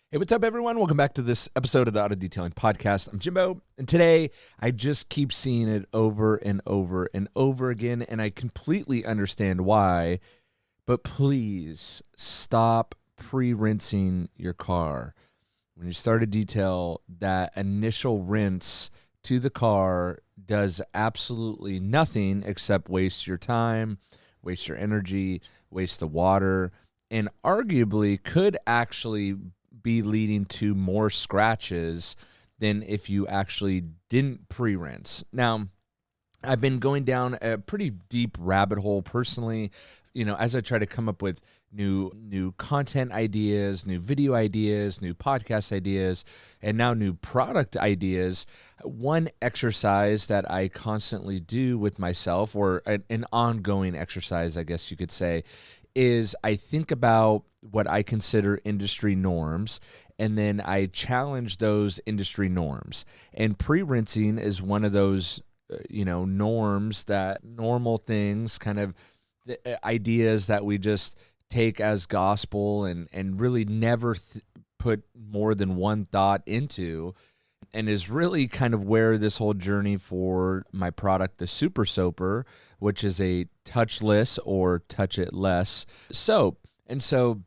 Hey, what's up, everyone? Welcome back to this episode of the Auto Detailing Podcast. I'm Jimbo, and today I just keep seeing it over and over and over again, and I completely understand why, but please stop pre-rinsing your car. When you start a detail, that initial rinse to the car does absolutely nothing except waste your time, waste your energy, waste the water, and arguably could actually be leading to more scratches than if you actually didn't pre-rinse. Now, I've been going down a pretty deep rabbit hole personally, as I try to come up with new content ideas, new video ideas, new podcast ideas, and now new product ideas. One exercise that I constantly do with myself, or an ongoing exercise, I guess you could say, is I think about what I consider industry norms, and then I challenge those industry norms. And pre-rinsing is one of those, norms, that normal things, kind of ideas that we just take as gospel and really never put more than one thought into, and is really kind of where this whole journey for my product, the Super Soaper, which is a touchless or touch it less soap. And so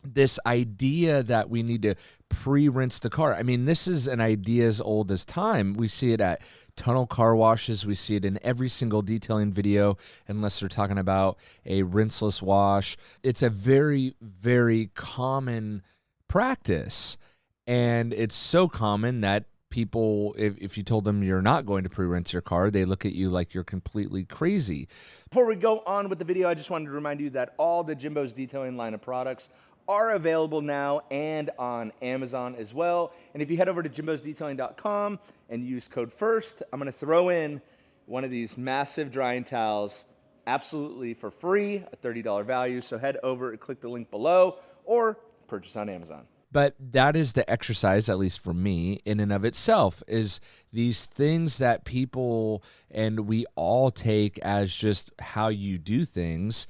this idea that we need to pre-rinse the car, I mean, this is an idea as old as time. We see it at tunnel car washes. We see it in every single detailing video, unless they're talking about a rinseless wash. It's a very, very common practice. And it's so common that people, if you told them you're not going to pre-rinse your car, they look at you like you're completely crazy. Before we go on with the video, I just wanted to remind you that all the Jimbo's detailing line of products are available now and on Amazon as well. And if you head over to jimbosdetailing.com and use code FIRST, I'm going to throw in one of these massive drying towels absolutely for free, a $30 value. So head over and click the link below or purchase on Amazon. But that is the exercise, at least for me, in and of itself, is these things that people and we all take as just how you do things.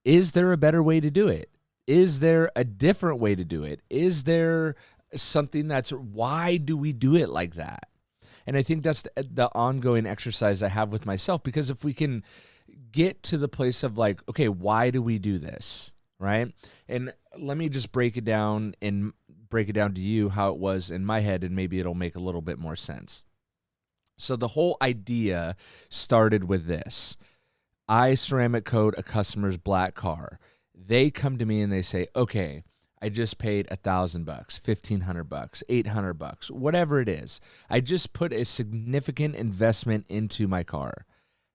Is there a better way to do it? Is there a different way to do it? Is there something why do we do it like that? And I think that's the ongoing exercise I have with myself, because if we can get to the place of like, okay, why do we do this? Right? And let me just break it down to you how it was in my head, and maybe it'll make a little bit more sense. So the whole idea started with this. I ceramic coat a customer's black car. They come to me and they say, okay, I just paid $1,000, $1,500, $800, whatever it is. I just put a significant investment into my car.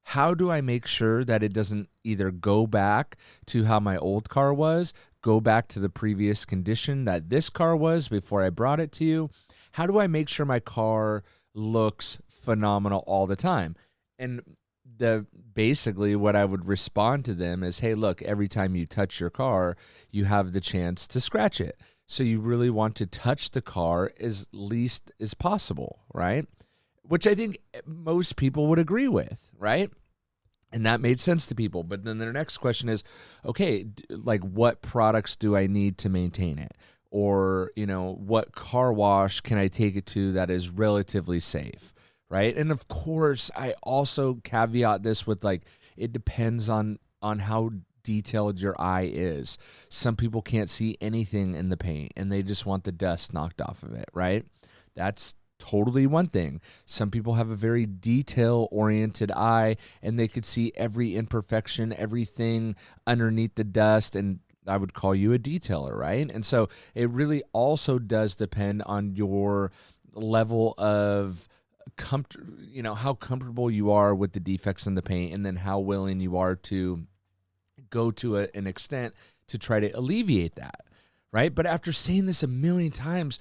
How do I make sure that it doesn't either go back to how my old car was, go back to the previous condition that this car was before I brought it to you? How do I make sure my car looks phenomenal all the time? And basically what I would respond to them is, hey, look, every time you touch your car, you have the chance to scratch it. So you really want to touch the car as least as possible, right? Which I think most people would agree with, right? And that made sense to people. But then their next question is, okay, like what products do I need to maintain it? Or, what car wash can I take it to that is relatively safe, right? And of course, I also caveat this with like, it depends on how detailed your eye is. Some people can't see anything in the paint and they just want the dust knocked off of it, right? That's totally one thing. Some people have a very detail-oriented eye and they could see every imperfection, everything underneath the dust, and I would call you a detailer, right? And so it really also does depend on your level of how comfortable you are with the defects in the paint, and then how willing you are to go to an extent to try to alleviate that, right? But after saying this a million times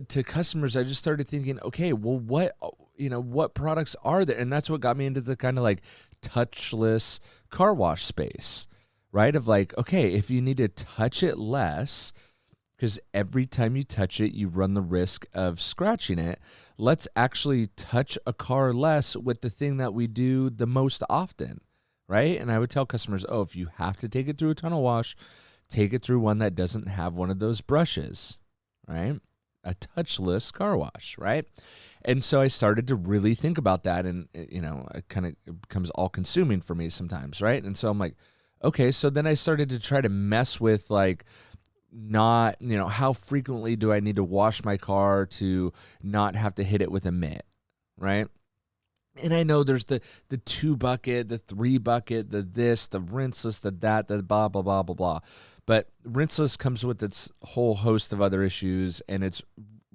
to customers, I just started thinking, okay, well, what products are there? And that's what got me into the kind of like touchless car wash space, right? Of like, okay, if you need to touch it less, because every time you touch it, you run the risk of scratching it. Let's actually touch a car less with the thing that we do the most often, right? And I would tell customers, oh, if you have to take it through a tunnel wash, take it through one that doesn't have one of those brushes, right? A touchless car wash, right? And so I started to really think about that, and it becomes all consuming for me sometimes, right? And so I'm like, okay, so then I started to try to mess with like not, how frequently do I need to wash my car to not have to hit it with a mitt, right? And I know there's the 2 bucket, the 3 bucket, the this, the rinseless, the that, the blah, blah, blah, blah, blah. But rinseless comes with its whole host of other issues, and it's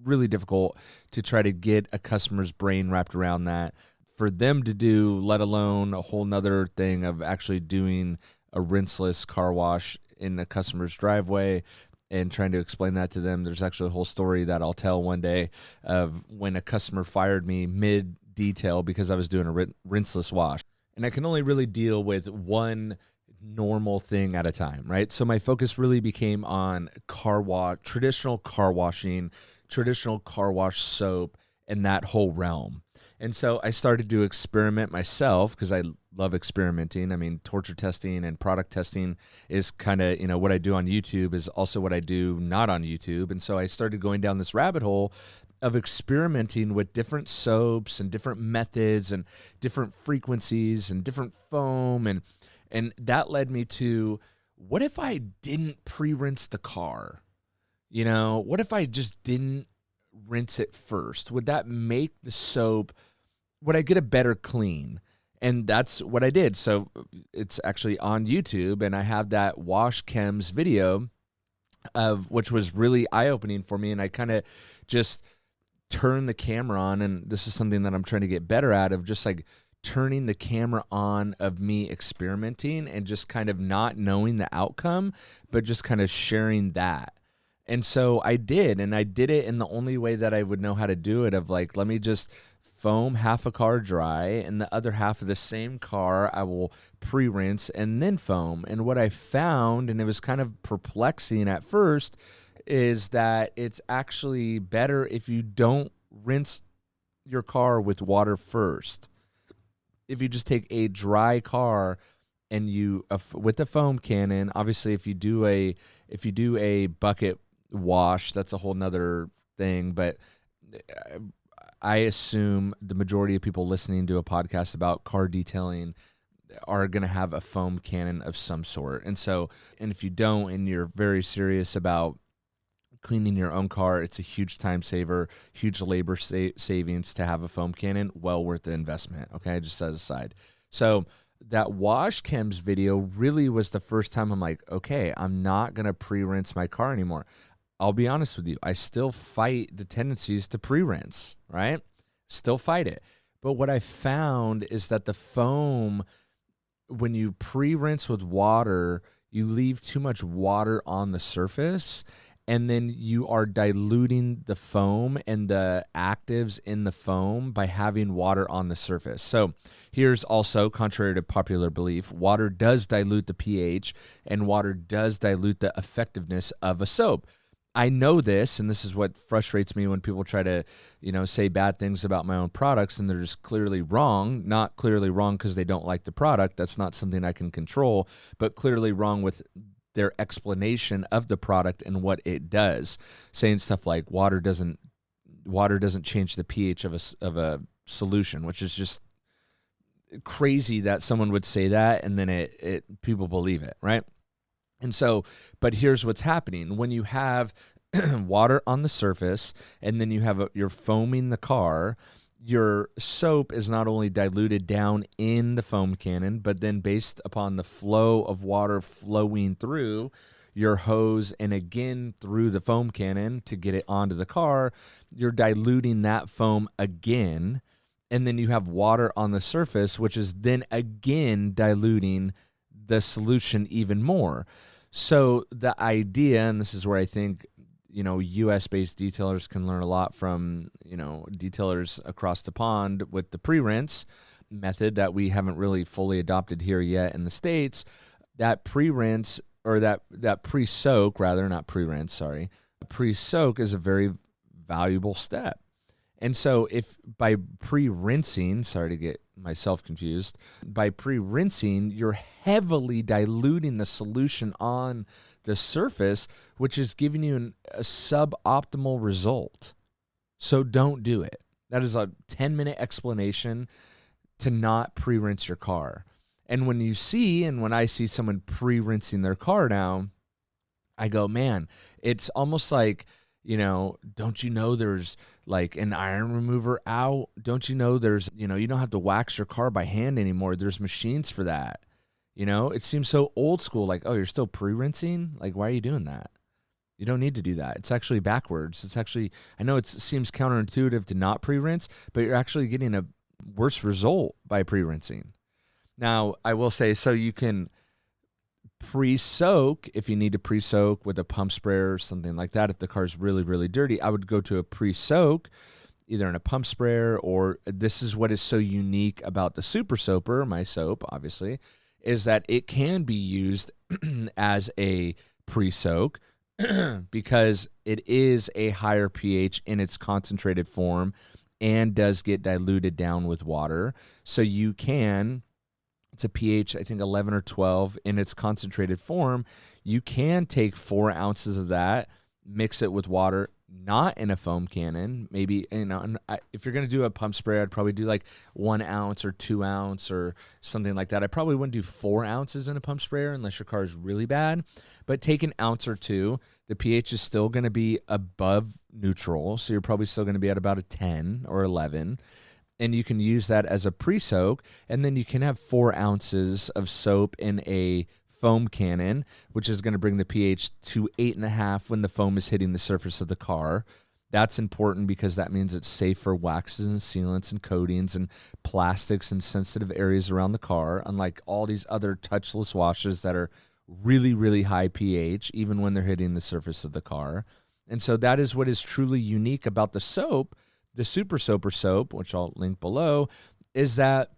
really difficult to try to get a customer's brain wrapped around that for them to do, let alone a whole nother thing of actually doing a rinseless car wash in a customer's driveway and trying to explain that to them. There's actually a whole story that I'll tell one day of when a customer fired me mid-detail because I was doing a rinseless wash. And I can only really deal with one normal thing at a time, right? So my focus really became on car wash, traditional car washing, traditional car wash soap, and that whole realm. And so I started to experiment myself because I love experimenting. I mean, torture testing and product testing is kind of, what I do on YouTube is also what I do not on YouTube. And so I started going down this rabbit hole of experimenting with different soaps and different methods and different frequencies and different foam. And that led me to, what if I didn't pre-rinse the car? What if I just didn't rinse it first? Would that make the soap, would I get a better clean? And that's what I did. So it's actually on YouTube, and I have that Wash Chems video which was really eye-opening for me. And I kind of just turned the camera on, and this is something that I'm trying to get better at, of just like turning the camera on of me experimenting and just kind of not knowing the outcome, but just kind of sharing that. And so I did, and I did it in the only way that I would know how to do it, of like, let me just foam half a car dry, and the other half of the same car I will pre-rinse and then foam. And what I found, and it was kind of perplexing at first, is that it's actually better if you don't rinse your car with water first. If you just take a dry car and you with the foam cannon, obviously if you do a bucket wash, that's a whole nother thing, but I assume the majority of people listening to a podcast about car detailing are going to have a foam cannon of some sort. And if you don't, and you're very serious about cleaning your own car, it's a huge time saver, huge labor savings to have a foam cannon. Well worth the investment. Okay, just as a side. So that Wash Chems video really was the first time I'm like, okay, I'm not going to pre-rinse my car anymore. I'll be honest with you, I still fight the tendencies to pre-rinse, right? Still fight it. But what I found is that the foam, when you pre-rinse with water, you leave too much water on the surface, and then you are diluting the foam and the actives in the foam by having water on the surface. So here's also, contrary to popular belief, water does dilute the pH, and water does dilute the effectiveness of a soap. I know this, and this is what frustrates me when people try to, say bad things about my own products, and they're just clearly wrong. Not clearly wrong because they don't like the product. That's not something I can control, but clearly wrong with their explanation of the product and what it does. Saying stuff like water doesn't change the pH of a solution, which is just crazy that someone would say that, and then it people believe it, right? And so, but here's what's happening. When you have water on the surface, and then you're foaming the car, your soap is not only diluted down in the foam cannon, but then based upon the flow of water flowing through your hose and again through the foam cannon to get it onto the car, you're diluting that foam again. And then you have water on the surface, which is then again diluting the solution even more. So the idea, and this is where I think, US-based detailers can learn a lot from, detailers across the pond with the pre-rinse method that we haven't really fully adopted here yet in the States. That pre-rinse, or that pre-soak, rather, not pre-rinse, sorry. Pre-soak is a very valuable step. And so if by pre-rinsing, sorry to get myself confused, by pre-rinsing, you're heavily diluting the solution on the surface, which is giving you a suboptimal result. So don't do it. That is a 10-minute explanation to not pre-rinse your car. And when I see someone pre-rinsing their car now, I go, man, it's almost like, don't you know there's like an iron remover out? Don't you know there's, you don't have to wax your car by hand anymore. There's machines for that. It seems so old school, like, oh, you're still pre-rinsing? Like, why are you doing that? You don't need to do that. It's actually backwards. It's actually, I know it seems counterintuitive to not pre-rinse, but you're actually getting a worse result by pre-rinsing. Now, I will say, so you can pre-soak if you need to pre-soak with a pump sprayer or something like that. If the car's really, really dirty, I would go to a pre-soak, either in a pump sprayer, or this is what is so unique about the Super Soaper, my soap, obviously, is that it can be used as a pre-soak because it is a higher pH in its concentrated form and does get diluted down with water. So you can, it's a pH, I think 11 or 12 in its concentrated form. You can take 4 ounces of that, mix it with water, not in a foam cannon. Maybe, if you're going to do a pump spray, I'd probably do like 1 ounce or 2 ounce or something like that. I probably wouldn't do 4 ounces in a pump sprayer unless your car is really bad. But take an ounce or 2. The pH is still going to be above neutral, so you're probably still going to be at about a 10 or 11. And you can use that as a pre-soak, and then you can have 4 ounces of soap in a foam cannon, which is going to bring the pH to 8.5 when the foam is hitting the surface of the car. That's important because that means it's safe for waxes and sealants and coatings and plastics and sensitive areas around the car, unlike all these other touchless washes that are really, really high pH, even when they're hitting the surface of the car. And so that is what is truly unique about the soap, the Super Soaper soap, which I'll link below, is that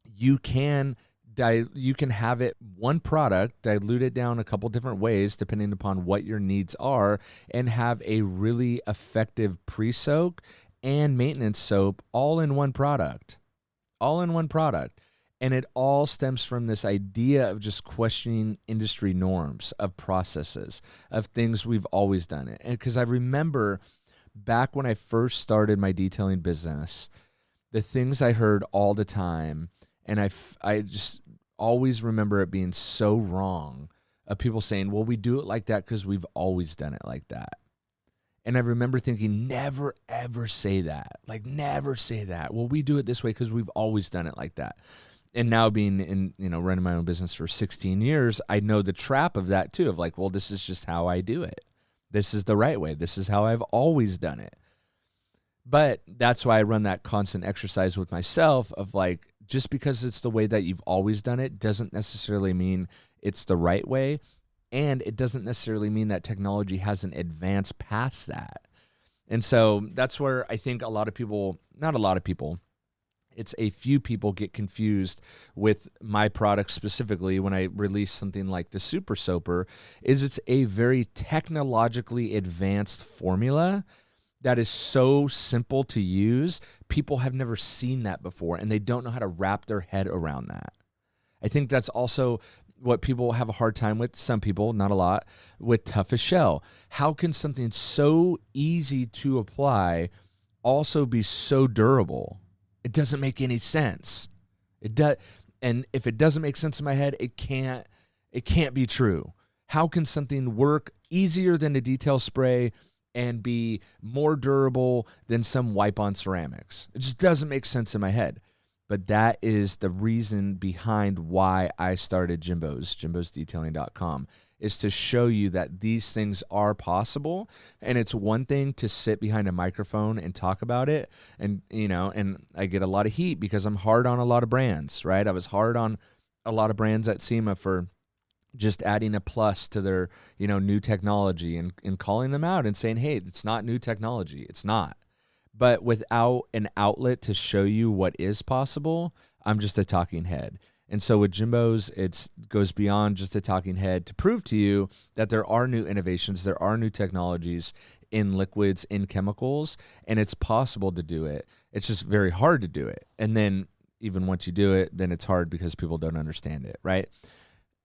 you can have it one product, dilute it down a couple different ways depending upon what your needs are, and have a really effective pre-soak and maintenance soap all in one product. And it all stems from this idea of just questioning industry norms, of processes, of things we've always done. And because I remember back when I first started my detailing business, the things I heard all the time, and I just always remember it being so wrong, of people saying, well, we do it like that because we've always done it like that. And I remember thinking, never, ever say that. Like, never say that. Well, we do it this way because we've always done it like that. And now being in, running my own business for 16 years, I know the trap of that too, of like, well, this is just how I do it. This is the right way. This is how I've always done it. But that's why I run that constant exercise with myself of like, just because it's the way that you've always done it doesn't necessarily mean it's the right way. And it doesn't necessarily mean that technology hasn't advanced past that. And so that's where I think it's a few people get confused with my product specifically when I release something like the Super Soaper, is it's a very technologically advanced formula that is so simple to use. People have never seen that before, and they don't know how to wrap their head around that. I think that's also what people have a hard time with, some people, not a lot, with tough as shell. How can something so easy to apply also be so durable? It doesn't make any sense. And if it doesn't make sense in my head, it can't be true. How can something work easier than a detail spray and be more durable than some wipe-on ceramics? It just doesn't make sense in my head. But that is the reason behind why I started jimbosdetailing.com, is to show you that these things are possible. And it's one thing to sit behind a microphone and talk about it. And, and I get a lot of heat because I'm hard on a lot of brands, right? I was hard on a lot of brands at SEMA for just adding a plus to their, new technology and calling them out and saying, hey, it's not new technology. It's not. But without an outlet to show you what is possible, I'm just a talking head. And so with Jimbos, it goes beyond just a talking head to prove to you that there are new innovations, there are new technologies in liquids, in chemicals, and it's possible to do it. It's just very hard to do it. And then even once you do it, then it's hard because people don't understand it, right?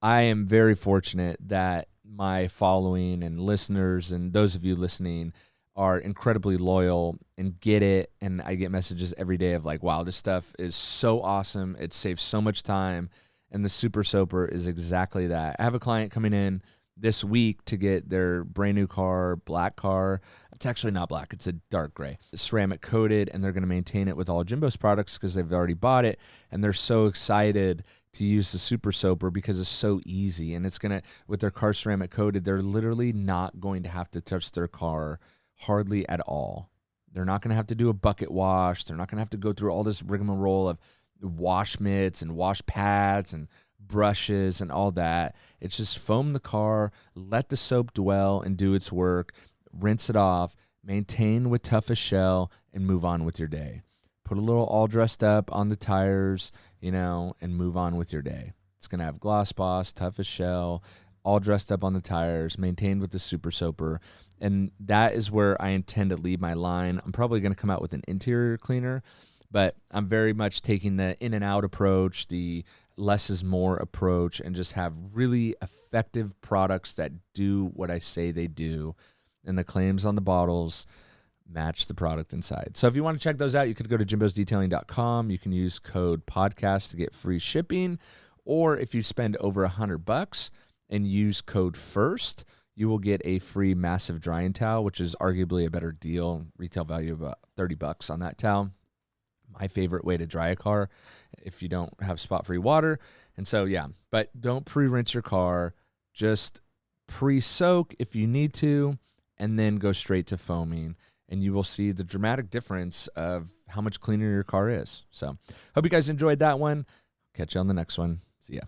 I am very fortunate that my following and listeners and those of you listening are incredibly loyal and get it. And I get messages every day of like, wow, this stuff is so awesome. It saves so much time. And the Super Soaper is exactly that. I have a client coming in this week to get their brand new car, black car. It's actually not black. It's a dark gray. It's ceramic coated, and they're going to maintain it with all Jimbo's products because they've already bought it. And they're so excited to use the Super Soaper because it's so easy. And it's going to, with their car ceramic coated, they're literally not going to have to touch their car hardly at all. They're not going to have to do a bucket wash. They're not going to have to go through all this rigmarole of wash mitts and wash pads and brushes and all that. It's just foam the car, let the soap dwell and do its work, rinse it off, maintain with toughest shell, and move on with your day. Put a little all dressed up on the tires, and move on with your day. It's going to have Gloss Boss, toughest shell, all dressed up on the tires, maintained with the Super Soaper. And that is where I intend to leave my line. I'm probably going to come out with an interior cleaner, but I'm very much taking the in and out approach, the less is more approach, and just have really effective products that do what I say they do. And the claims on the bottles match the product inside. So if you want to check those out, you could go to jimbosdetailing.com. You can use code podcast to get free shipping. Or if you spend over $100 and use code FIRST, you will get a free massive drying towel, which is arguably a better deal. Retail value of about $30 on that towel. My favorite way to dry a car if you don't have spot-free water. And so, yeah, but don't pre-rinse your car. Just pre-soak if you need to, and then go straight to foaming. And you will see the dramatic difference of how much cleaner your car is. So hope you guys enjoyed that one. Catch you on the next one. See ya.